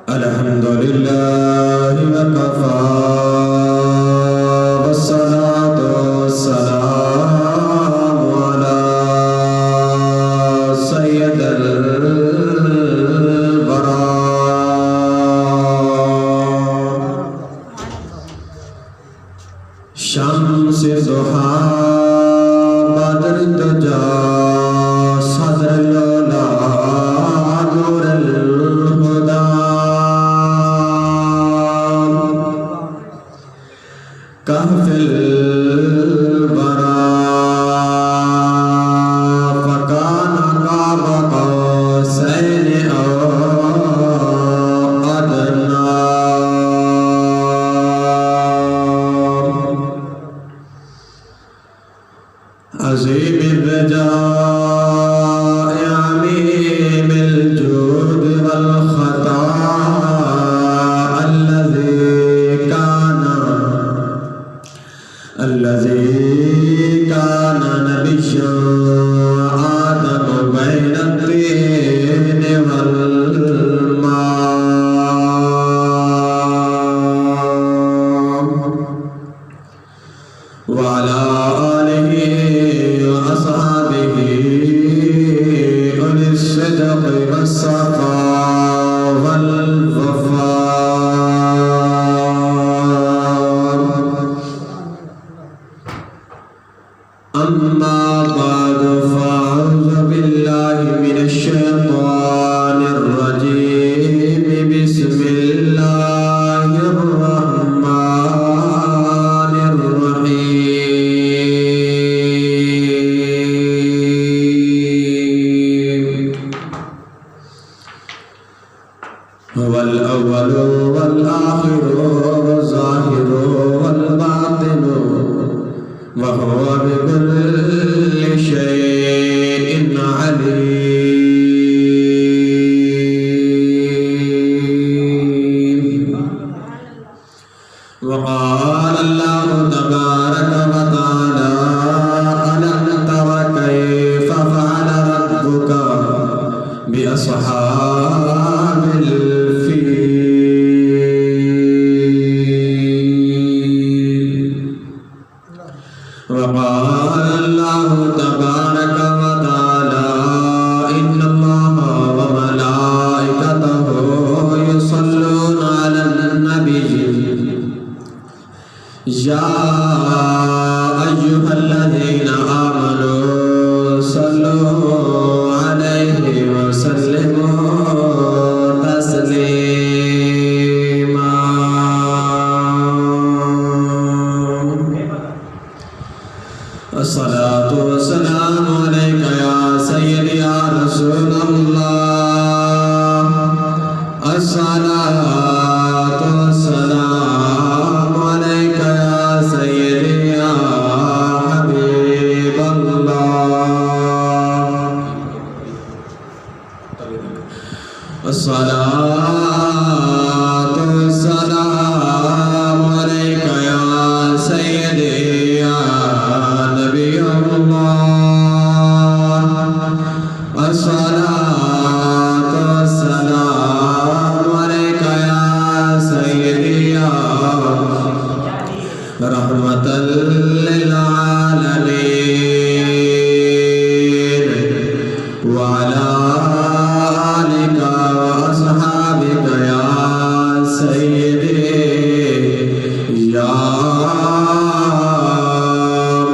الحمد لله وكفى والصلاة والسلام على سيد الورى شمس ضحى بدر الدجى صدر العلا نور الهدى كهف الورى فكان قاب قوسين أو أدنى عظيم الرجاء عميم الجود والخطاء الذي كان نبيا آدم بين الطين والماء وعلى آله وأصحابه أولي الصدق والصفاء والوفاء أما بعد فأعوذ بالله من الشيطان الرجيم بسم الله الرحمن الرحيم هو الأول والآخر والظاهر والباطن وهو بكل شيء عليم وقال الله تبارك وتعالى ألم تر كيف فعل ربك بأصحاب الفيل وقال الله تبارك وتعالى إن الله وملائكته يصلون على النبي يا أيها الذين آمنوا صلوا عليه وسلموا تسليما الصلاة والسلام عليك يا سيدي يا رسول الله الصلاة والسلام عليك يا سيدي يا حبيب الله الصلاة والسلام عليك يا سيدي يا نبي الله الصلاة والسلام عليك يا سيدي يا رحمة للعالمين وعلى آلك وأصحابك يا سيدي يا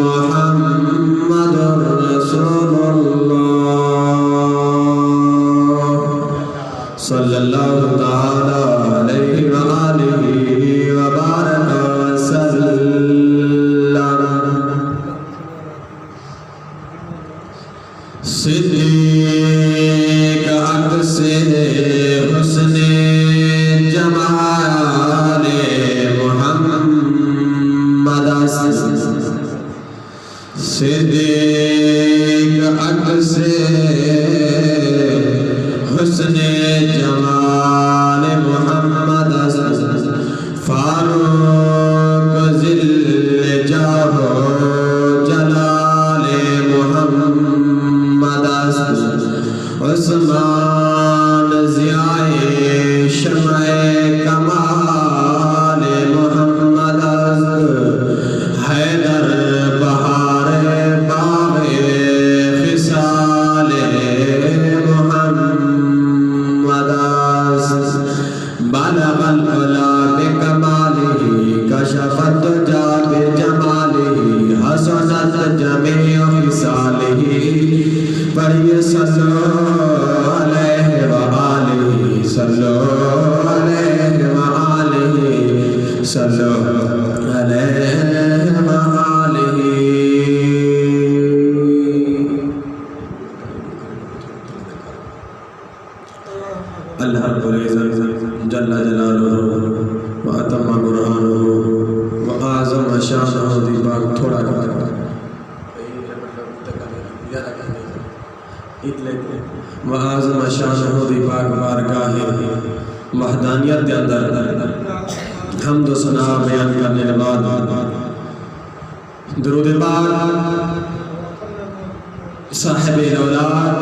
محمد رسول الله صلى الله تعالى عليه وآله وبارك وسلم صدیق عکس حسن جمال محمد صدیق عکس حسن جمال محمد فاروق ذل جاہ جلال محمد عثمان جہان ضیائے شمع کمال محمد حیدر بہار باغ خصال محمد بلغ العلا بکمالہ کشف الدجا بجمالہ حسنت جمیع خصالہ پڑھیے صلو علیہ وآلہ صلو علیہ وآلہ صلو علیہ وآلہ اللہ رب العزت جل جلالہ واتم برہانہ وعظم شانہ دی بات تھوڑا کرتا وعظم شانہ دی پاک بارگاہ وحدانیت دے اندر حمد و ثنا بیان کرنے کے بعد درود پاک صاحب الاولاد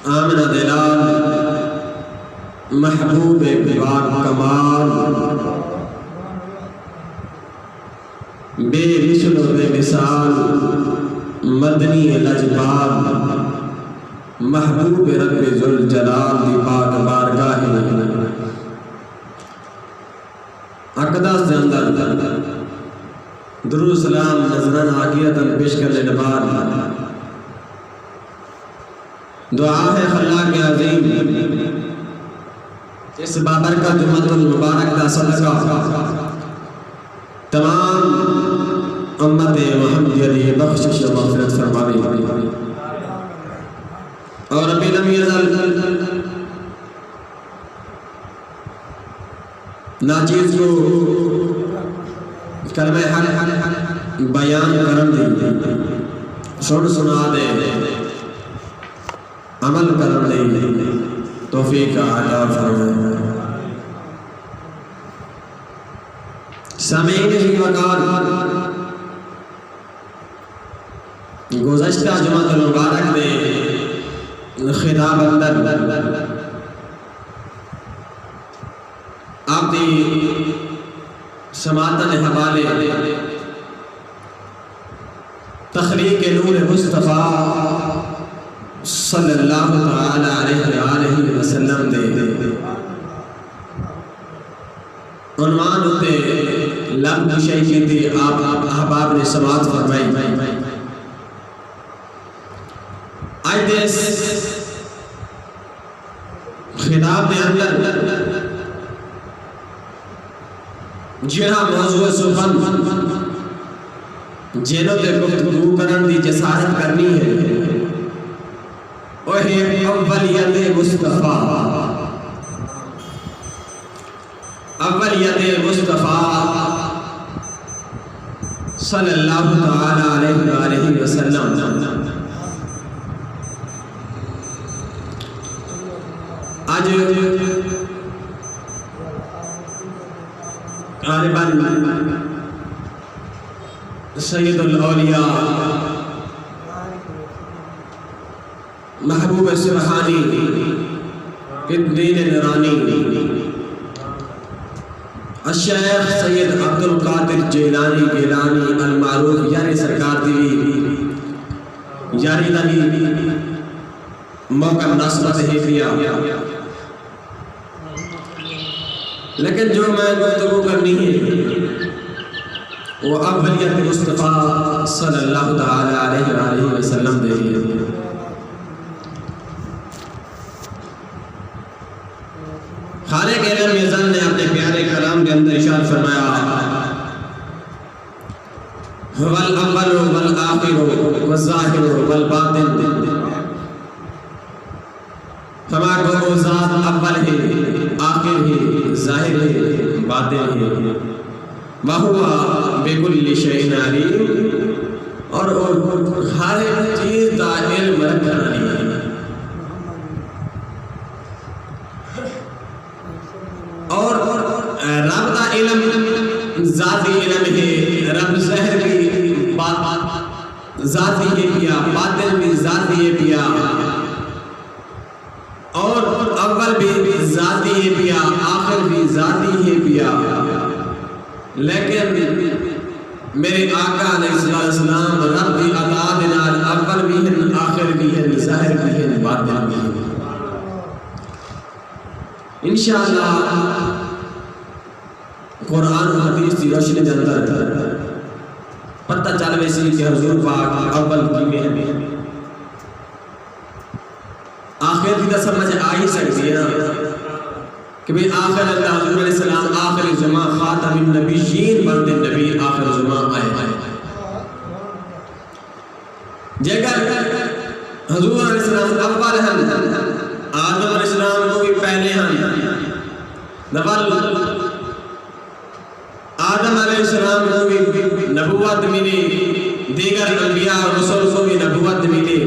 آمنہ دلال محبوب پاک کمال بے مثل و بے مثال مدنی لجبال محبوب رب ذوالجلال دی پاک بارگاہ اقدس دے اندر درود سلام نظران عاقیتاً پیش کرنے کے بعد دعا ہے خلاق عظیم اس بابرکت جمعۃ المبارک دا صدقہ تمام امت محمدیہ دی بخشش و مغفرت فرماوے اور رب لم یزل ناچیز کو کلمہ حق بیان کرن دے سن سنا دے عمل کرن دے توفیق عطا فرمائے سامعین کی وقار گزشتہ جمعۃ المبارک میں خطاب اندر آپ دی سماعتن حوالے تخلیق نور مصطفیٰ صلی اللہ تعالی علیہ وسلم دے عنوان ہوتے لب شیخی تھی آپ احباب نے سماعت فرمائی آج دیس خطاب دے اندر جہاں موضوع سخن جنہوں تے گفتگو کرن دی جسارت کرنی ہے وہی اولیت مصطفیٰ اولیت مصطفیٰ صلی اللہ تعالی علیہ وسلم آج غالباً سید الاولیاء محبوب سبحانی الدین نورانی الشیخ سید عبد القادر جیلانی المعروف یاری سرکار دیوی یاری دنی موقع مناسبت ہی کیا لیکن جو میں گفتگو کرنی ہے وہ اولیت مصطفیٰ صلی اللہ تعالی علیہ وسلم دے خالق علم یزل نے اپنے پیارے کلام کے اندر ارشاد فرمایا والاول والآخر والظاہر والباطن فما کو ذات اول ہے آخر ہے ظاہر ہے باطن ہے وَهُوَ بِكُلِّ شَيْءٍ عَلِيمٌ اور ہر چیز کا علم رکھنے والی ہے اور رب کا علم ذاتی علم ہے رب ظاہر کی ذاتی ہے کیا باطن ذاتی ہے پیا، آخر بھی ذاتی ہے پیا، لیکن میرے آقا علیہ السلام رب دی عطا دے نال اول بھی ہیں، آخر بھی ہیں، ظاہر بھی ہیں، باطن بھی ہیں۔ انشاءاللہ قرآن و حدیث دی روشنی دے اندر پتہ چل ویسی کہ حضور پاک اول کی میں آخر کی تو سمجھ آئی سکتی ہے نا کہ بھی آخر اللہ حضور علیہ السلام آخر زمان خاتم النبیین بندے نبی آخر زمان آئے جگر حضور علیہ السلام اول ہیں، آدم علیہ السلام کو بھی پہلے ہیں، نوال آدم علیہ السلام کو بھی نبوت ملی، دیگر انبیاء اور رسول کو بھی نبوت ملی،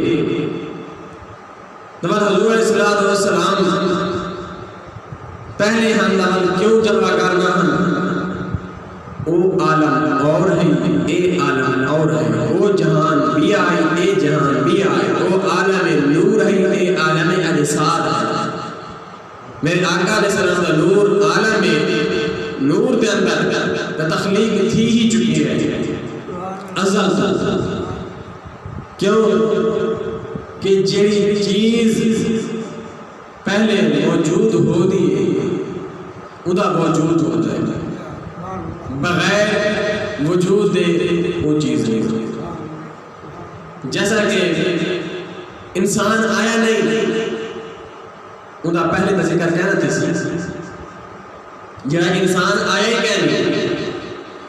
نوال حضور علیہ السلام پہلے ہم نوال کیوں جمع کرنا ہم او عالم اور ہے، اے عالم اور ہے، او جہان بھی آئے، اے جہان بھی آئے، او عالم نور ہے، اے عالم اجساد ہے۔ میرے آقا علیہ السلام کا نور عالم نور دے اندر تخلیق تھی ہی چکی ہے ازل کیوں کہ جڑی چیز پہلے موجود ہو دی ادا موجود ہو جائے گا، بغیر وجود دے وہ چیز نہیں ہوتی۔ جیسا کہ انسان آیا نہیں ادا پہلے کا ذکر کہنا تیسی جہاں انسان آئے کہ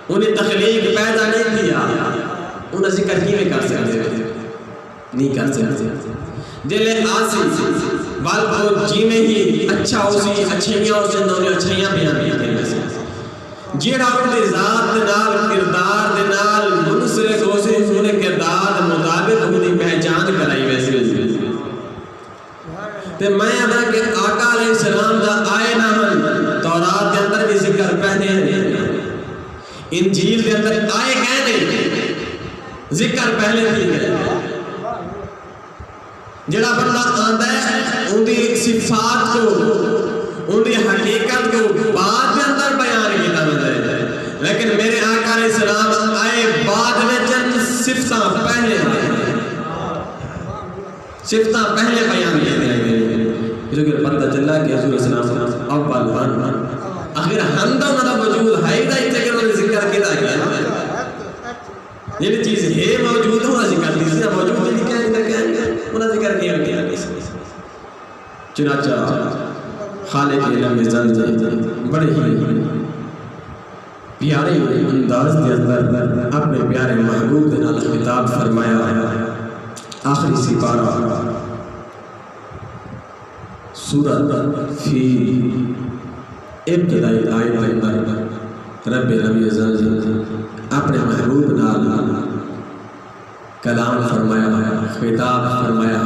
انہیں تخلیق پیدا نہیں کیا، انہیں ذکر کی میں کر سکتے نہیں کر سکتے جلے آسی والبہت جی میں ہی اچھا ہو سی اچھائیاں ہو سی انہوں اچھائیاں بیان بھی کرنے سے جیڑا انہیں ذات نال کردار نال منسلک ہو سی انہیں کردار مطابق انہیں پہچان کرائی ویسے تے میں ادا کہ آقا علیہ السلام دا آئے نہ ہن تورات کے اندر بھی ذکر پہنے ہیں، انجیل کے اندر آئے کہنے ذکر پہلے بھی ہے، جڑا بندہ آندہ ہے ان دی صفات کو ان دی حقیقت کو بعد کے اندر بیان کیتا ہوتا ہے، لیکن میرے آقا علیہ السلام آئے بعد میں چند صفتاں پہلے آئے، صفتاں پہلے بیان کیتے ہیں جو کہ پتہ چلا کہ حضور صلی اللہ علیہ وسلم اول بان آخر ہمدہ انہا وجود ہے دا اتنے کہ انہوں نے ذکر کیتا گیا یہ چیز ہے موجود ہونا ذکر کیتا موجود ہے نہیں کہنے انہا ذکر کیا گیا چنانچہ خالق علم زلزل بڑے ہی پیارے انداز کے اندر اپنے پیارے محبوب کے نال خطاب فرمایا آخری سپارہ سورت فی ابتدائی آیت اندر رب زلزل اپنے محبوب نال کلام فرمایا خطاب فرمایا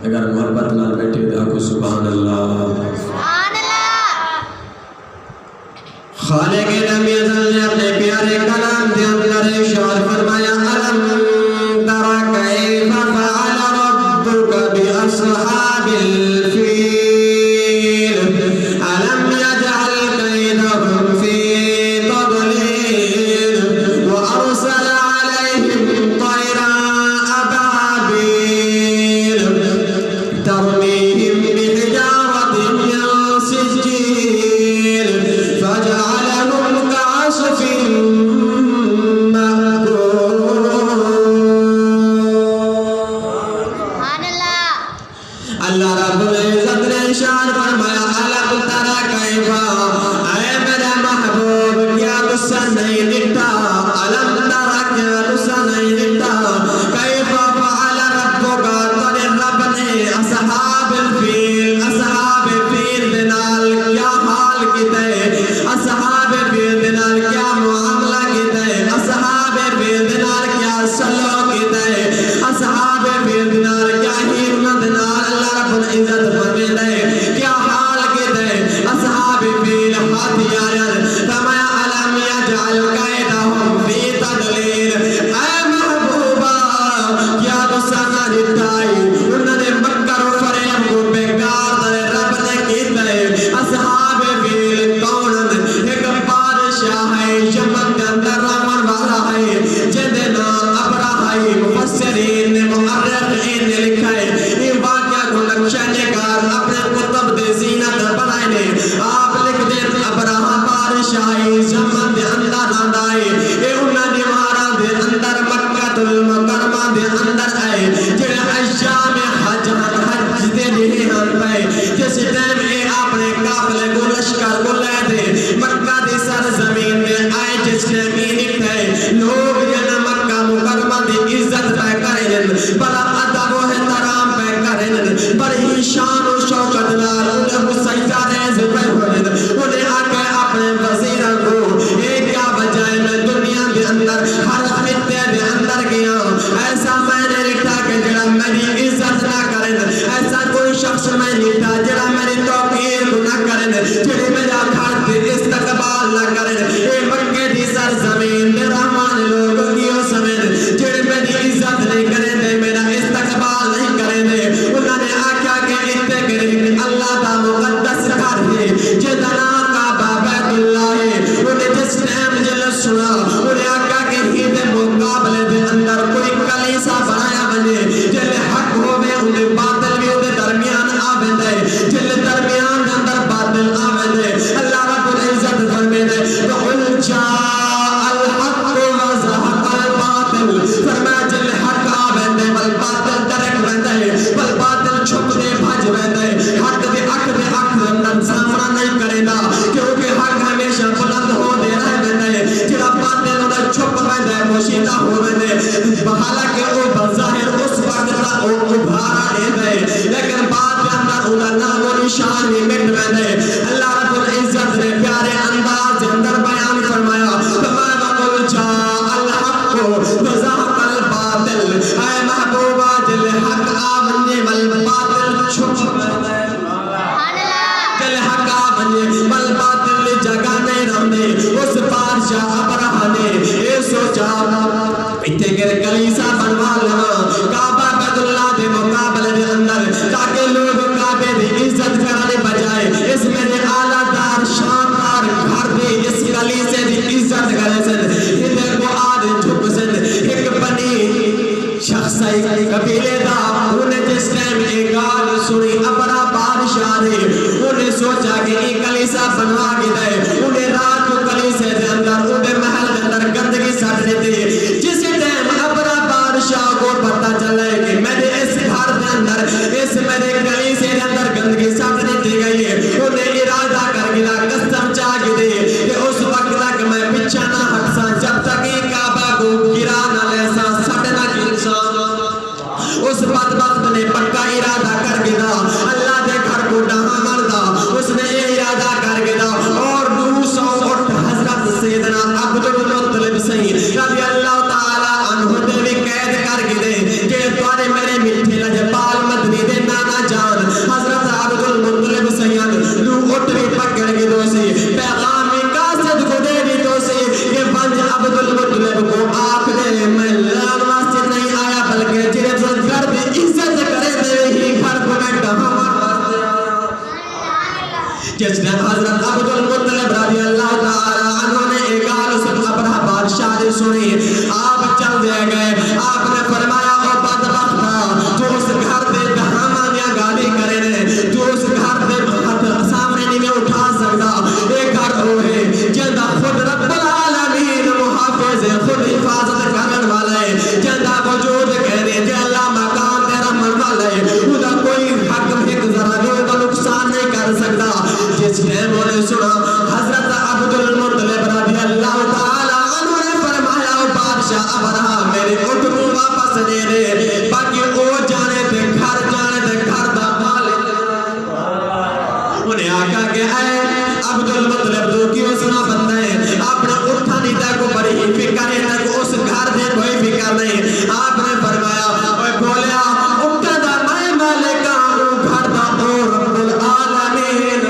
اگر محبت نال بیٹھے دیکھو سبحان اللہ خالق علم زلزل نے اپنے پیارے کلام کے اندر ارشاد فرمایا الم تر کیف فعل ربک باصحاب الفیل الم یجعل کیدہم فی تضلیل وارسل علیہم طیرا ابابیل ترمیہم بحجارۃ من سجیل فجعلہم كعصف ابھارا دے دے لیکن بعد کے اندر انہا نام و نشان بھی مٹ دے اللہ رب العزت نے پیارے انداز کے اندر بیان فرمایا وَقُلْ جَاءَ الْحَقُّ وَزَهَقَ الْبَاطِلُ اے محبوبہ جل حق آمنے والباطل چھپ دے جل حق آمنے والباطل جگہ نہیں رہنے اس بادشاہ ابرہا نے اے سوچا اتنے گر کلیسا بنوا لنا کعبہ بیت اللہ دے مقابلے دے اندر تاکہ لوگ کعبے دی عزت کرنے بجائے اس میں دے اعلیٰ دار شاندار گھر دے اس کلیسے دی عزت کرے سن ہندے کو آدھے جھک سن ایک بنی شخصی قبیلے دا انہیں جس ٹائم ایک گال سنی اپنا بادشاہ نے انہیں سوچا کہ ایک کلیسا بنوا کے دے انہیں رات کو کلیسے دے اندر انہیں محل دے اندر گندگی سٹ دیتے جس ٹائم اپنا بادشاہ کو پتہ چلے کہ میں نے اس گھر دے اندر اس میرے کلیسے دے اندر گندگی سٹ دیتی گئی ہے انہیں ارادہ کر گیا قسم چاہ دے کہ اس وقت تک میں پیچھے نہ ہٹ سا جب تک یہ کعبہ کو گرا نہ لے سا سٹ نہ انسان اس بدبخت نے پکا ارادہ کر گیا اللہ دے گھر کو ڈہا مردا اس نے یہ ارادہ کر گیا اور 200 اٹھ حضرت سیدنا عبدالمطلب سید رضی اللہ تعالی عنہ دے بھی قید کر گئے کہ دوارے میرے میٹھے لجپال مدنی دے نانا جان حضرت عبدالمطلب سید لو اٹھ بھی پکڑ گئے دو سے پیغام قاصد کو دے بھی دو سے کہ بند عبدالمطلب کو آپ دے میں لان واسطے نہیں آیا بلکہ جیرے تو گھر دے عزت کرے دے ہی گھر کو میں ڈہا واسطے جس نے حضرت عبدالمطلب رضی اللہ تعالی عنہ نے ایک آل سب اپنا بادشاہ دے سنی آپ چل دے گئے آپ نے فرمایا او بدبختہ تو اس گھر دے دہامانیاں گالی کرے نے تو اس گھر دے ہاتھ سامنے نہیں میں اٹھا سکتا ایک گھر ہو ہے جندہ خود رب العالمین محافظ خود حفاظت کرن والا ہے جندہ وجود کہنے کہ اللہ مقام تیرا من والا ہے خدا کوئی حکم ایک ذرا بھی تو نقصان نہیں کر سکتا جس نے انہیں سنا حضرت عبدالمطلب رضی اللہ تعالی عنہ نے فرمایا بادشاہ ابرہا میرے اٹھ کو واپس دے دے باقی او جانے تے گھر دا مالک انہیں آقا کہ اے عبدالمطلب تو کیوں سنا بندہ ہے آپ نے اٹھا نہیں تھا کو بڑی ہی فکر ہے تک اس گھر دے کوئی فکر نہیں آپ نے فرمایا اے بولیا اٹھا دا میں مالکہ ہوں گھر دا او رب العالمین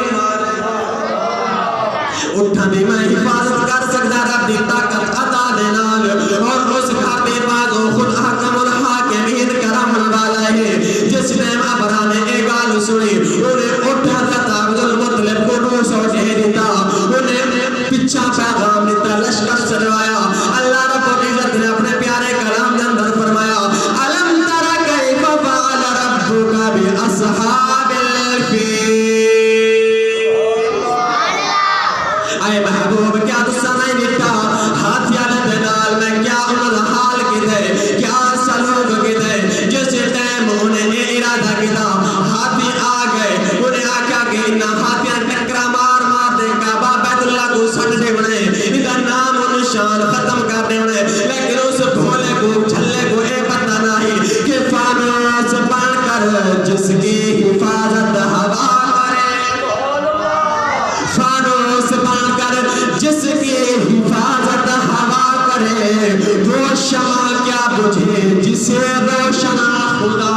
اٹھا دی میں حفاظت کر سکتا رب دی طاقت عطا دینال اور اس گھر دے بازو خود حکم الحاکمین کرم والا ہے جس ٹائم ابرہا نے ایک گال سنی انہیں اٹھا تھا عبدالمطلب کو 200 دے دیتا انہیں پچھا پیغام دیتا لشکر سروایا اللہ رب العزت نے اپنے پیارے کلام کے اندر فرمایا الم تر کیف فعل ربک باصحاب الفیل اے محبوب کیا تو سمجھ دیتا ہاتھیاں دنال میں کیا انہوں حال کی دے کیا سلوک کی دے جس ٹائم انہیں یہ ارادہ کیا ہاتھی آ گئے انہیں آکھا کہ انہا ہاتھیاں ٹکرا مار دے کعبہ بیت اللہ کو سٹ دے بنے ادھر نام و نشان ختم کر دے بنے لیکن اس بھولے کو چھلے کو اے پتہ نہیں کہ فانوس بن کر جس کی حفاظت ہوا فانوس بن کر جس کی حفاظت ہوا کرے وہ شمع کیا بجھے جسے روشن خدا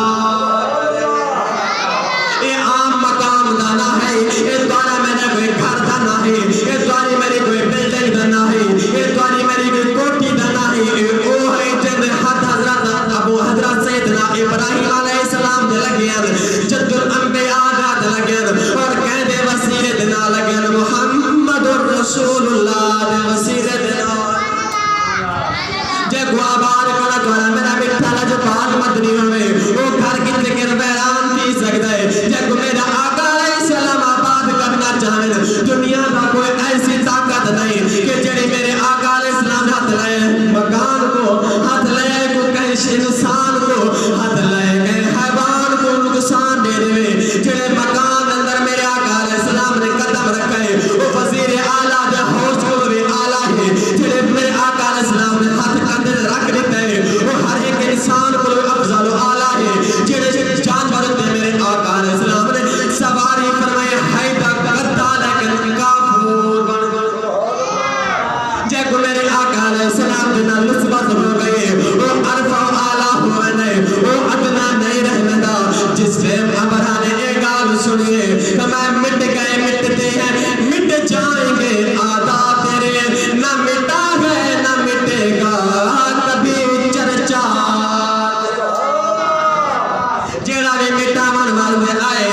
اے عام مقام دانا ہے اے دوارا میں نے کوئی گھر دانا ہے اے دواری میری کوئی بلڈنگ دانا ہے اے دواری میری کوئی کوٹی دانا ہے او ہے جن حد حضرت ابو حضرت سیدنا ابراہیم علیہ السلام دے لگین جد الانبیاء دے لگین اور کہنے وسیلے دنا لگین محمد الرسول اللہ دے وسیلے دنا جے کو آبار کرنا دوارا میرا مٹھا لجپال مدنی ہوئے وہ گھر کتنے بھی مٹاون واسطے آئے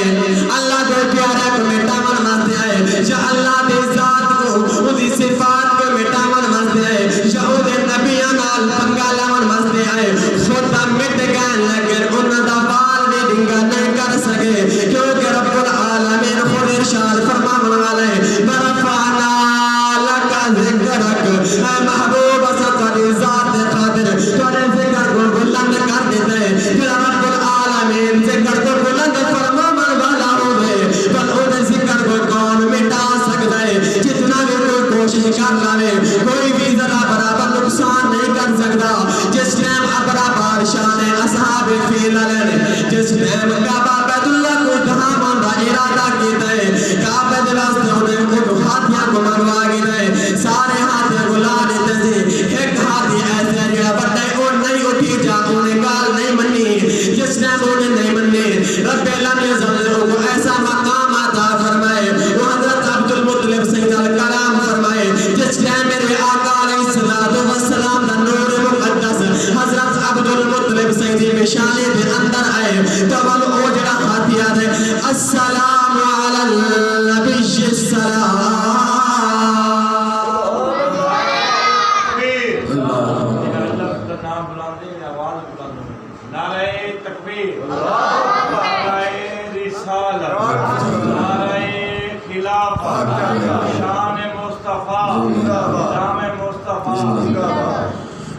اللہ دے پیارے کو مٹاون واسطے آئے یا اللہ دے ذات کو اودی صفات کو مٹاون واسطے آئے یا اودے نبیاں نال پنگا لاون واسطے آئے خود مٹ گئے لیکن انہاں دا بال بھی ڈنگا نہیں کر سکے کیونکہ رب العالمین خود ارشاد فرماون والا ہے برفعنا لک ذکرک اے محبوب سقط ذات خاطر تیرے ذکر کو بلند کر دیتا ہے پھر رب العالمین ذکر کو بلند فرماون والا ہوئے پر ان ذکر کو کون مٹا سکتا ہے جتنا بھی کوئی کوشش کر لے کوئی بھی ذرا برابر نقصان نہیں کر سکتا جس ٹائم ابرا بادشاہ نے اصحاب فیل علیہ جس ٹائم کعبہ بیت اللہ کو دھامن کا ارادہ کیتا ہے کعبہ دے واسطے انہیں خود ہاتھیاں کو منوا گئے سارے ہاتھیاں کو لا دیتے تھے ایک ہاتھی ایسے جڑا بڑے اور نہیں اٹھی جا انہیں گال نہیں منی جس ٹائم انہیں نہیں منی رب العالمین کو ایسا مقام عطا فرمائے وہ حضرت عبد المطلب سید الکلام فرمائے جس ٹائم میرے آقا علیہ السلام دا نور مقدس حضرت عبد المطلب سید مشانے دے اندر آئے تو وہ جڑا ہاتھی آدھے السلام علی النبی السلام نعرہ تکبیر، نعرہ رسالت، نعرہ خلافت، شان مصطفیٰ، شام مصطفیٰ.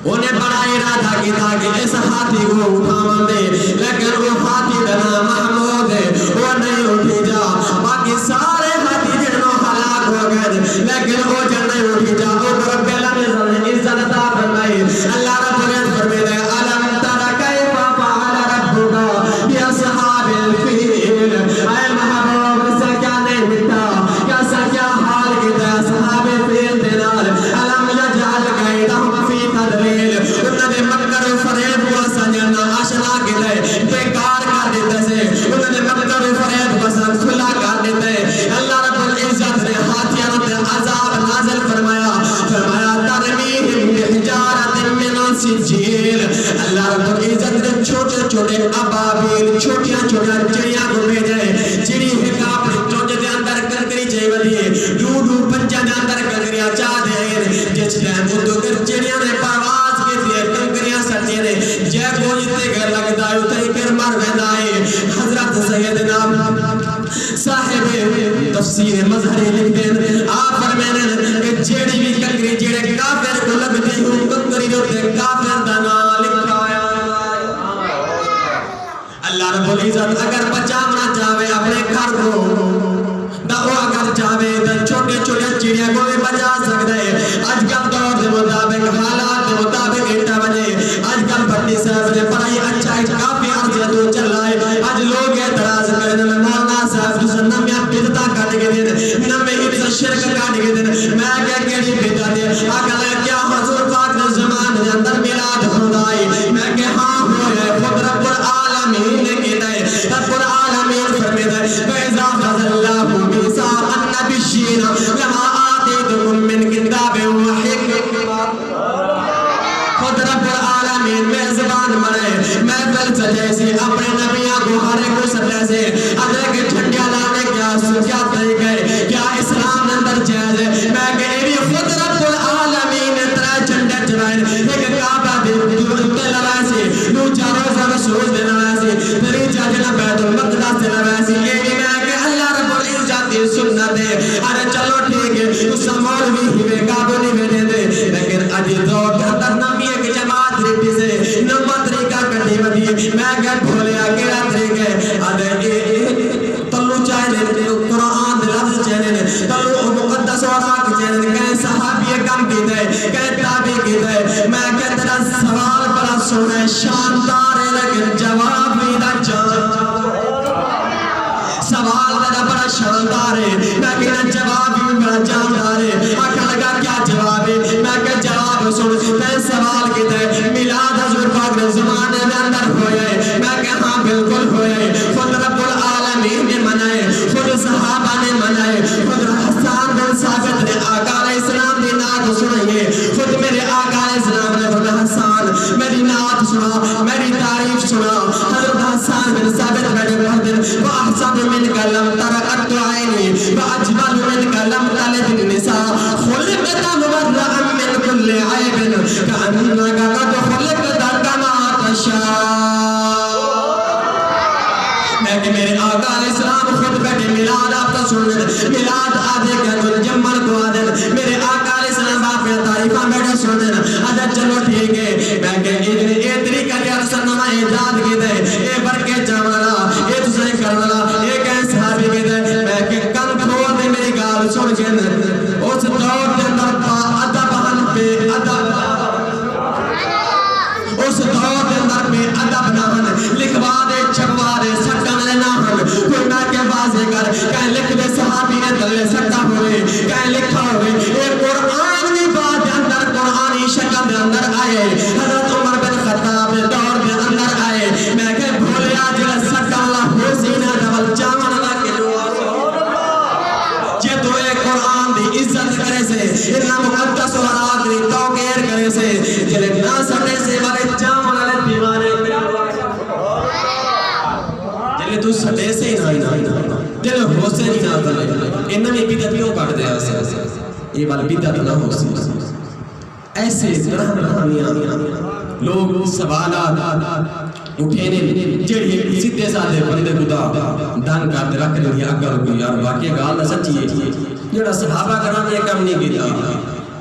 انہیں بڑا ارادہ کیتا کہ اس ہاتھی کو اٹھاون دے لیکن وہ ہاتھی دا نام محمود ہے وہ نہیں اٹھی جا باقی سارے ہاتھی جنوں ہلاک ہو گئے لیکن وہ جن نہیں اٹھی جا وہ رب العالمین نے عزت عطا فرمائی اللہ رب العزت فرمائے الم تر کیف فعل ربک باصحاب الفیل اے محبوب سے کیا نہیں مٹا کیسا کیا حال کیتا اصحاب الفیل دے نال الم یجعل کیدہم فی تدلیل انہوں نے مکر و فریب کو سنجھنا آشنا کے لئے بیکار کر دیتے سے انہوں نے مکر و فریب کو سنجھلا کر دیتے اللہ رب العزت نے ہاتھیانوں پر عذاب نازل فرمایا ترمیہم بحجارت من سجیل اللہ رب العزت نے چھوٹے چھوٹے ابابیل چھوٹیاں چھوٹیاں چڑیاں کو بھیجے چڑی ہے کہ اپنے چونجے دے اندر کرکری چاہیے ولیے ڈوڈو پنچہ دے اندر کرکریاں چاہ دے جس ٹائم اندو کر چڑیاں نے پرواز کی تھی کنکریاں سٹیاں نے جے کو جتے گھر لگتا ہے اتنے کر مر ویدہ ہے حضرت سیدنا صاحب تفسیر مظہری لکھتے ہیں آپ فرمائنے کہ جیڑی بھی کنکری جیڑے کافر کو لگتی ہوں کنکری جو تے کافر دانا لکھایا اللہ رب العزت اگر بچانا چاہے اپنے گھر کو دعو اگر چاہے تو چھوٹے چھوٹے چڑیا کو بھی بچا سکتا ہے آج کل دور دے مطابق حالات دے مطابق اٹھا بجے آج کل بھٹی صاحب نے پڑھائی اچھا کافی عرضیت ہو چل رہا ہے آج لوگ اعتراض کرنے میں مولانا صاحب جسے نمیاں بدتا کاٹ کے دیں نمی حفظ شرک کاٹ کے دیں میں کیا کیڑی بدتا دیں آگا لے کیا حضور پاک نے زمان دے اندر میلاد خدائی میں کہ ہاں ہوئے خود رب العالمین نے کہتا ہے رب العالمین فرمیتا ہے فَإِذَا خَذَ اللَّهُ مِيثَاقَ النَّبِيِّينَ لَمَا آتَيْتُكُم مِّن كِتَابٍ وَحِكْمَةٍ خود رب العالمین میزبان بنے محفل سجے سے اپنے نبیوں کو ہر ایک کو سجے سے اگر کے جھنڈیاں لانے کیا کیا طریقے کیا اسلام اندر جائز ہے میں کہ یہ خود رب العالمین نے ترا جھنڈے چلائے ایک کعبہ دے لڑائے سے دو چاروں سے رسول دے لڑائے سے تیری جاجنا بیت المقدس دے لڑائے سے یہ بھی میں کہ اللہ رب العزت کی سنت ہے ارے چلو ٹھیک ہے اس مولوی ہی کعبہ نہیں دے دے لیکن اجی دور کا نامی ایک جماعت ریٹی سے نمبر طریقہ کرنی بدی میں کہ بھولیا کہ ہے کہ میرے آقا علیہ السلام خود بیٹھے میلاد آپ کا سننے میلاد آدھے کہ جمن کو آدھے میرے آقا علیہ السلام باپ یا تعریفہ بیٹھے سننے آدھے چلو ٹھیک ہے میں کہ اے طریقہ کے ارسل نمہ ایجاد کی دے اے برکے جاملا اے تسے کرنا اے کہیں صحابی کی دے میں کہ کن کھول دے میری گال سن کے اس دور کے اندر ادب ہن پہ ادب اس دور کے اندر پہ ادب نہ ہن لکھوا دے چھپوا دے سکن نہ ہن کوئی نہ کے بازے کر کہیں لکھ دے صحابی نے دلے سکا ہوئے کہیں لکھا ہوئے اے قرآن بھی بات اندر قرآنی شکل دے اندر آئے حضرت عمر بن خطاب دور دے اندر آئے میں کہ بھولیا جلے سکا اللہ ہو سینہ ڈبل چاون اللہ کے جے تو اے قرآن دی عزت کرے سے انہا مقدس و آخری توقیر کرے سے جلے نہ سٹے سے والے چاون اللہ دیوانے جلے تو سٹے سے ہی نہ جلے ہو سے نہیں نہ کرے انہا میں بیدتیوں کٹ دیا سے یہ والی بیدت نہ ہو سے ایسے طرح رہانیاں لوگ سوالات اٹھینے جڑی سیدھے سادھے بندے خدا دان کرتے رکھ لیں اگر کوئی یار واقعی گال نہ سچی ہے جڑا صحابہ کرام یہ کم نہیں کیتا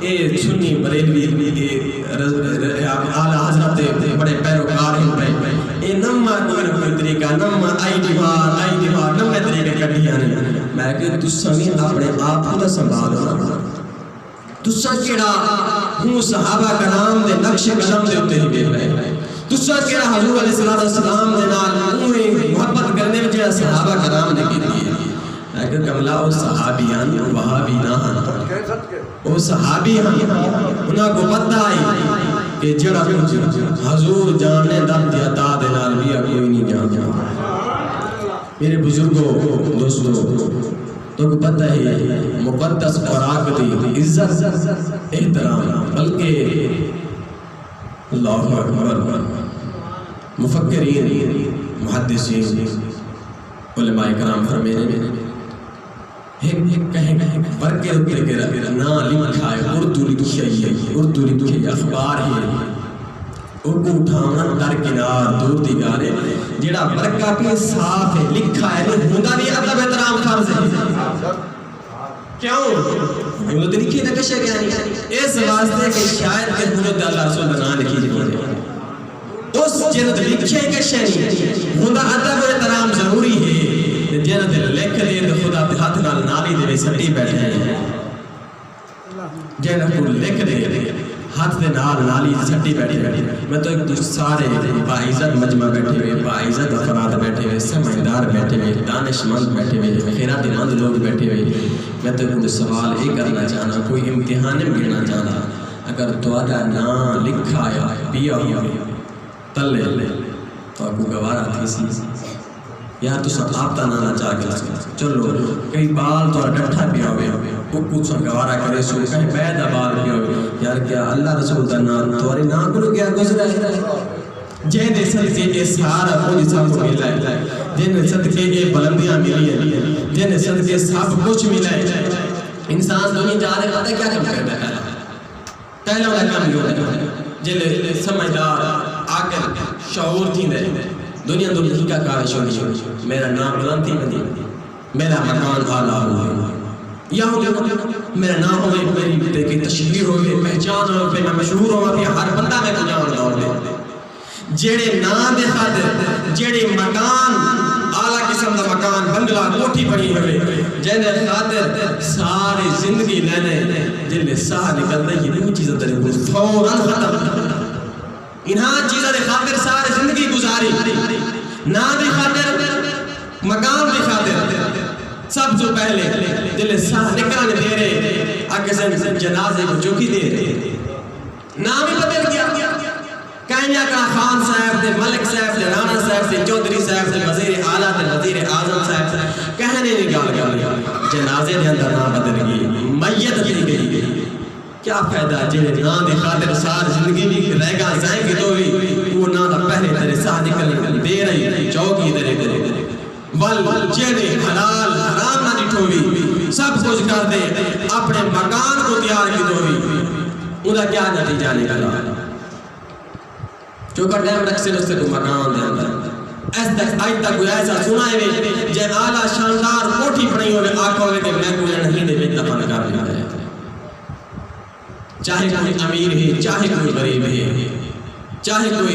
اے سنی بریلوی اعلی حضرت بڑے پیروکار ہیں پہ اے نمہ کوئی طریقہ نمہ آئی دیوار نمہ طریقہ کٹھیاں نہیں میں کہ تسمی اپنے آپ خدا سنبھالو تسا کیڑا ہوں صحابہ کرام دے نقش قدم دے ہوتے ہی بیٹھ رہے تسا کیڑا حضور علیہ السلام دے نال انہیں محبت کرنے میں جڑا صحابہ کرام نے کی دی ہے لیکن کملا او صحابیان وہابی نہ ہن او صحابیان انہاں کو پتہ آئی کہ جڑا حضور جانے دم دیا دا دے نال بھی کوئی نہیں جان میرے بزرگوں دوستوں تو کو پتہ ہے مقدس خوراک دی عزت احترام بلکہ اللہ اکبر مفکرین محدثین علماء کرام فرمینے ایک کہیں برکے اتنے کے نا لکھا ہے اردو لکھی ہے اخبار ہے اردو اٹھانا در کنار دور دیگارے جیڑا برکہ بھی صاف ہے لکھا ہے ہوندا بھی ادب احترام فرض ہے کیوں یہ تو لکھی نہ کشے گیا نہیں اس واسطے کہ شاید کہ حضرت اللہ رسول نہ لکھی جائے اس جنت لکھے کشے نہیں ہوندا ادب احترام ضروری ہے جنت لکھ دے تو خدا تے ہاتھ نال نالی دے سٹی بیٹھے ہیں جنت کو لکھ دے ہاتھ دے نالی سٹی بیٹھے میں تو ایک سارے باعزت مجمع بیٹھے ہوئے باعزت افراد بیٹھے ہوئے سمجھدار بیٹھے ہوئے دانش مند بیٹھے ہوئے خیرات مند لوگ بیٹھے ہوئے میں تو ایک سوال یہ کرنا چاہنا کوئی امتحان میں گرنا چاہنا اگر توادا نا لکھا یا پیا ہوئے تلے تو آپ کو گوارا تھی سی یار تو سب آپ تا نانا چاہ گیا چلو کئی بال تو ڈٹھا پیا ہوئے کچھ گوارا کرے سو کہیں بیدہ بال پیا ہوئے یار کیا اللہ رسول دا نام تواری نام کرو کیا گزرا ہے جے دے صدقے اے سارا خود سب کو ملا ہے جن صدقے اے بلندیاں ملی ہیں جن صدقے سب کچھ ملا ہے انسان دنیا جا رہے آتا کیا کم کرتا ہے پہلا والا کام یہ ہوتا ہے جلے سمجھدار آکر شعور تھی دے دنیا دنیا کا کارش ہونی میرا نام بلند تھی بندی میرا مکان آلہ ہوئے یا میرا نام ہوئے میری دیکھیں تشہیر ہوئے پہچان ہوئے میں مشہور ہوئے ہر بندہ میں کو جان ہوئے جیڑے نام دے خاطر جیڑے مکان آلہ قسم دا مکان بنگلہ کوٹھی بڑی ہوئے جینے خاطر ساری زندگی لینے جلے ساہ نکل دے یہ نہیں چیزیں ترے کو فوراً ختم انہاں چیزیں دے خاطر ساری زندگی گزاری نام دے خاطر مکان دے خاطر سب سے پہلے دل ساہ نکلنے دے رہے آگے سے جنازے کو چوکی دے رہے نام ہی بدل گیا کہنیا کا خان صاحب دے ملک صاحب دے رانا صاحب دے چودری صاحب دے وزیر اعلیٰ دے وزیر اعظم صاحب دے کہنے نکال گیا جنازے دے اندر نام بدل گئی میت دی گئی کیا فائدہ جنہیں نام دے خاطر سار زندگی بھی رہ گا زائیں گے تو بھی وہ نام دا پہلے تیرے ساہ نکلنے دے رہی چوکی دے رہے ول جیڑے حلال حرام نہ نٹھو بھی سب کچھ کر دے اپنے مکان کو تیار کی دو بھی انہا کیا نتیجہ نکلا چونکہ ٹائم رکھ سے رستے کو مکان دے اندر آج تک کوئی ایسا سنا ہے جے اعلیٰ شاندار کوٹھی پڑی ہوئے آقا ہوئے کہ میں کوئی نہیں دے میں دفن کر دیا ہے. چاہے کوئی امیر ہے، چاہے کوئی غریب ہے، چاہے کوئی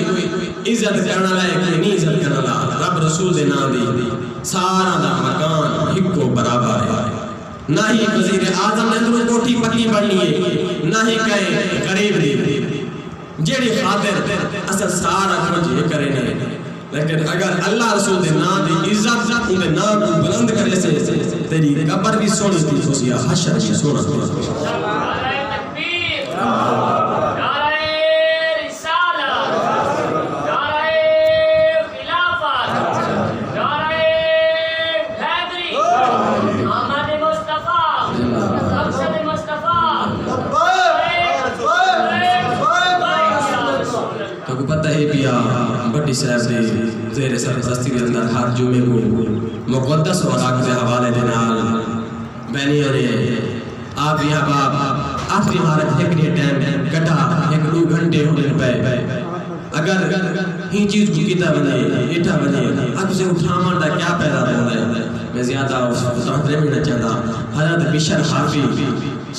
عزت کرنا لائے کوئی نہیں عزت کرنا لائے، رب رسول دے نام دی سارا دا مکان ہکو برابر ہے. نہ ہی وزیر اعظم نے تو کوٹھی پکی بننی ہے، نہ ہی کہے غریب دی جیڑی خاطر اصل سارا کچھ یہ کرے نہیں. لیکن اگر اللہ رسول دے نام دی عزت ان دے نام کو بلند کرے سے تیری قبر بھی سونی تھی خوشیا حشر بھی سونا تھی. بڑی صاحب دے زیر سرپرستی کے اندر ہر جمعے کو مقدس وراق کے حوالے دے نال بینیاں نے آپ یہاں باپ آخری مارک ایک نے ٹائم کٹا 1-2 گھنٹے ہونے پہ اگر ہی چیز کو کتا بنے ایٹھا بنے اب اسے اٹھامان دا کیا پیدا ہوتا ہے. میں زیادہ اس وقت میں نہ چاہتا حضرت بشر حافی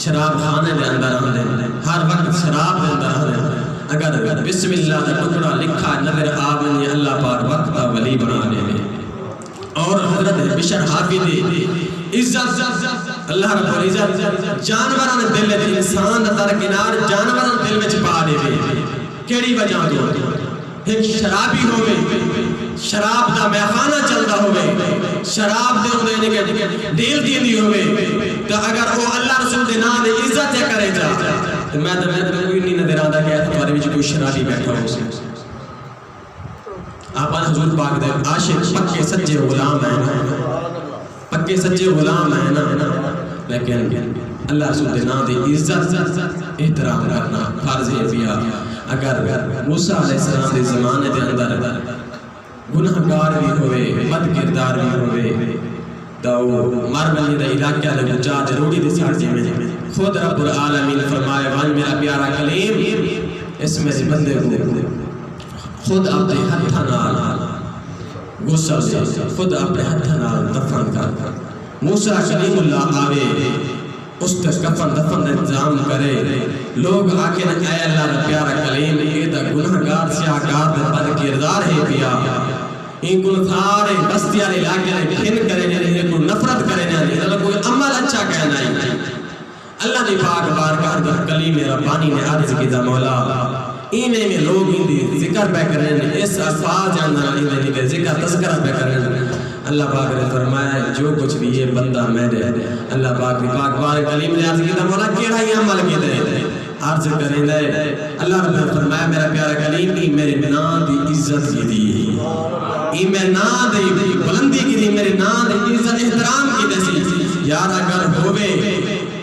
شراب خانے دے اندر آنے ہر وقت شراب دے اندر آنے اگر بسم اللہ کا ٹکڑا لکھا نظر آمنی اللہ پاک وقت ولی بنانے میں. اور حضرت بشر حافی دے عزت اللہ رب العزت جانوران دل دے انسان در کنار جانوران دل میں چھپا دے دے. کیڑی وجہ دو ایک شرابی ہوئے شراب دا میخانہ چلتا ہوئے شراب دے ہوئے دیل دی ہوئے تو اگر وہ اللہ رسول دے نام دے عزت کرے جا تو میں کوئی نہیں نظر آدھا کہ تمہارے بھی کوئی شرابی بیٹھا ہو سے. آپ حضور پاک دے عاشق پکے سچے غلام ہیں پکے سچے غلام ہیں نا. لیکن اللہ رسول دے نام دے عزت احترام کرنا فرض ہے پیا. اگر موسیٰ علیہ السلام دے زمانے دے اندر گناہگار بھی ہوئے بد کردار بھی ہوئے تو مرملی دے علاقہ دے گجا دے روڑی دے سارجے میں خود رب العالمین فرمائے وان میرا پیارا کلیم اس میں سے بندے کو خود اپنے ہتھا نال غسل سے خود اپنے ہتھا نال دفن کر. موسیٰ کلیم اللہ آوے اس کے کفن دفن انتظام کرے. لوگ آکے نہ اے اللہ را پیارا کلیم یہ دا گناہگار سیاہگار دے بد کردار ہے پیا ان کو سارے بستیاں علاقے نے کھن کرے نہیں کو نفرت کرے نہیں اللہ کوئی عمل اچھا کہنا ہے. اللہ نے پاک بارگاہ دا کلیم ربانی نے عرض کی دا مولا اینے میں لوگ اندی ذکر پہ کریں اس الفاظ جاندہ نہیں کہ ذکر تذکرہ پہ کریں. اللہ پاک نے فرمایا جو کچھ بھی یہ بندہ میں نے اللہ پاک نے پاک بارک کلیم نے عرض کی دا مولا کیڑا یہ عمل کی دے عرض کریں دے. اللہ رب نے فرمایا میرا پیارا کلیم کی میرے نام دی عزت کی دی ای میں نام دی بلندی کی دی میرے نام دی عزت احترام کی دے سی. یار اگر ہوئے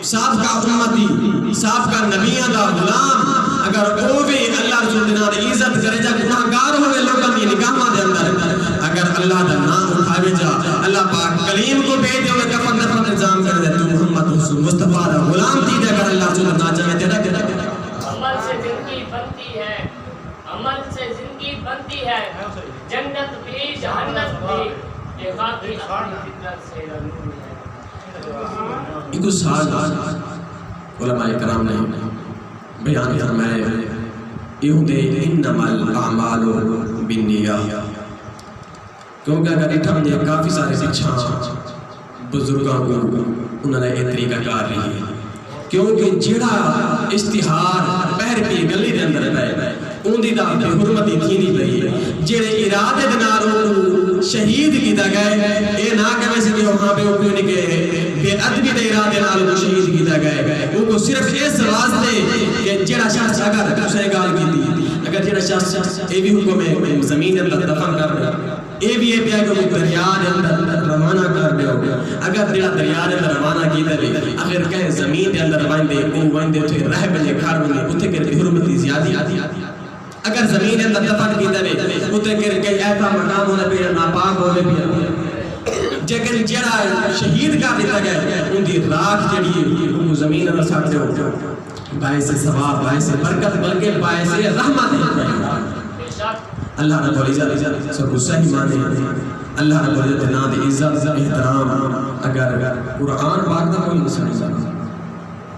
سابقہ امتی سابقہ نبیہ دا غلام اگر ہوئے اللہ رسول دینا دی عزت کرے جا گناہگار ہوئے لوگوں کی نگاہاں دے اندر اگر اللہ دا نام اٹھاوے جا اللہ پاک کلیم کو بھیجے ہوئے کفن دفن انتظام کر دے تو محمد مصطفیٰ دا غلام تھی دے اگر اللہ رسول نہ چاہے تیرا کیا عمل سے زندگی بنتی ہے عمل سے زندگی بنتی ہے جنت بھی جہنت بھی یہ خاطر اپنی فطرت سے رنور ہے. ایک سال علماء کرام نے بیان فرمائے یوں دے انما الاعمال بالنیات کیونکہ اگر اٹھا مجھے کافی سارے پچھا بزرگوں کو انہوں نے ایک طریقہ کار لی کیونکہ جڑا اشتہار پہر کی گلی دے اندر پہ ان دی دا بے حرمتی تھی نہیں پہی جڑے ارادے دناروں شہید کی دا گئے اے نا کہ ویسے کہ وہاں پہ اوپیوں نہیں کہ بے ادبی دے ارادے ناروں شہید کی دا گئے وہ کو صرف اس واسطے کہ جڑا شخص اگر دوسرے گال کی دی اگر جڑا شخص اے بھی حکم ہے زمین اللہ دفن کر رہے اے بھی اے پیا کہ وہ دریا دے اندر روانہ کر دے ہو اگر دیڑا دریا دے اندر روانہ کی دے اگر کہیں زمین دے اندر وائندے کو وائندے تھے رہ بلے کھار بلے اتھے کہ حرمتی زیادی اگر زمین اندر دفن کی دے اتھے کہ ایسا مقام ہونے پہ ناپاک ہونے پہ جیکن جڑا شہید کا دیتا گیا ان دی راکھ جڑی وہ زمین اندر ساکتے ہو باعث ثواب باعث برکت بلکہ باعث رحمت ہے. اللہ رب العزت سب کو صحیح مانے اللہ رب العزت نام دی عزت احترام اگر قرآن پاک دا کوئی مسئلہ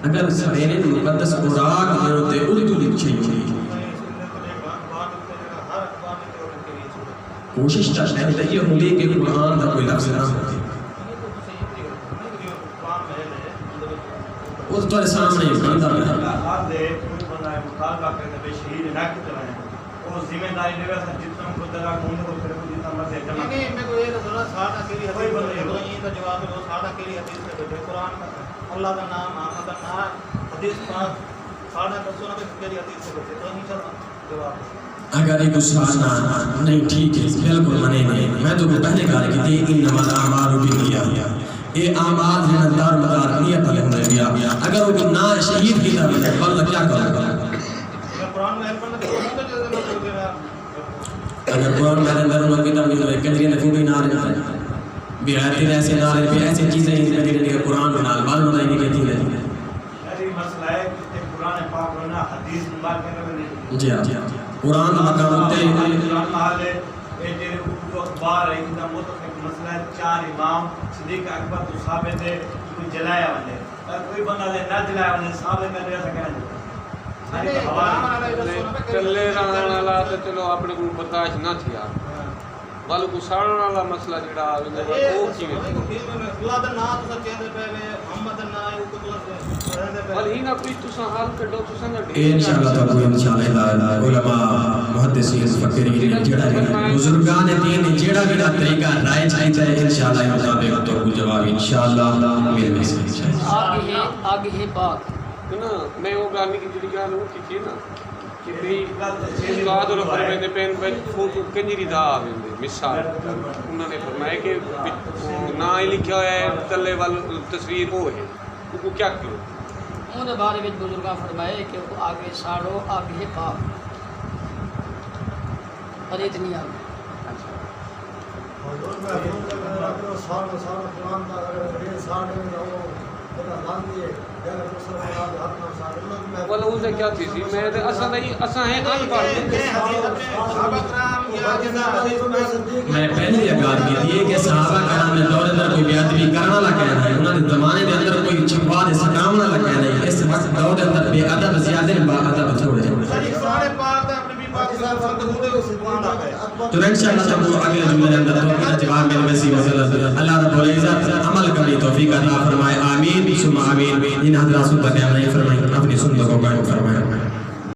اگر سرین مقدس قرآن دیروں تے اردو لکھیں کوشش چاہتے ہیں یہ ہولی کہ قرآن دا کوئی لفظ نہ ہوتی اس تو سامنے بندہ ہے مطالبہ کرتے ہیں شہید نہ کتے رہے ہیں وہ ذمہ داری دے ویسا جتنا کو دلہ کھونے کو پھر کو جتنا مرضی جمع نہیں میں کو یہ ضرورت ساڑھا کے لیے حدیث ہے کا جواب ہے وہ ساڑھا کے لیے حدیث ہے بیٹھے قرآن اللہ کا نام محمد کا نام حدیث پاک ساڑھا کسونا کے لیے حدیث ہے بیٹھے تو انشاءاللہ جواب ہے اگر ایک سوالنا نہیں ٹھیک ہے بالکل منے نہیں میں تو پہلے کہا کہ تے انما الاعمال بالنیات یہ اعمال ہیں دار مدار نیت والے ہونے بیا اگر وہ نہ شہید کی طرف ہے بندہ کیا کرے گا اگر قرآن میں اندر انہوں کی طرف ہے کنجری نفوٹی نہ رہے بیعتی ایسے نہ رہے بھی ایسی چیزیں ہیں کہ قرآن بنا بال مدائی نہیں کہتی ہے میری مسئلہ ہے کہ قرآن پاک ہونا حدیث مبارک کرنے جی ہاں قرآن مقام ہوتے ہیں قرآن محل ہے یہ تیرے اردو اخبار ہے کہ متفق مسئلہ ہے 4 امام صدیق اکبر تو ثابت ہے کوئی جلایا والے اگر کوئی بندہ دے نہ جلایا والے ثابت کر رہا سکنا چلے رہنے والا تو چلو اپنے کو برداشت نہ تھیا والو کو ساڑن والا مسئلہ جڑا وہ کیویں اللہ دا نام تو چیندے پے محمد دا نام کو تو ول ہی نہ کوئی تساں حال کڈو تساں نہ انشاءاللہ تعالی انشاءاللہ علماء محدثین مفکرین جڑا بزرگان دین جڑا بھی طریقہ رائے چاہیے ہے انشاءاللہ مطابق تو جواب انشاءاللہ میرے میں سے آگے ہے پاک نا میں وہ گل نہیں کی گل ہو کی نا کہ بھئی استاد اور فرماتے پین پہ فوٹو کنجری دا آوندے مثال انہوں نے فرمایا کہ نا ہی لکھا ہوا ہے تلے والی تصویر وہ ہے وہ کیا کرو انہوں نے بارے میں بزرگاں فرمائے کہ وہ آگے ساڑو آگے پاک اور اتنی آگے والا اسے کیا تھی سی میں اصل نہیں اساں ہیں ان پڑھ میں پہلی یہ بات کی تھی کہ صحابہ کرام نے دور اندر کوئی بیعتبی کرنا لگا ہے انہوں نے زمانے کے اندر کوئی چھپا دے سکامنا لگا نہیں اس وقت دور اندر بے ادب زیادہ با ادب تھوڑے تو انشاءاللہ تم اگلے جملے اندر تو اپنا جواب میرے مسیح وسلم اللہ رب العزت عمل کرنے توفیق عطا فرمائے آمین ثم آمین ان حضرات سنت بیان نہیں فرمائیں اپنی سنت کو قائم فرمائیں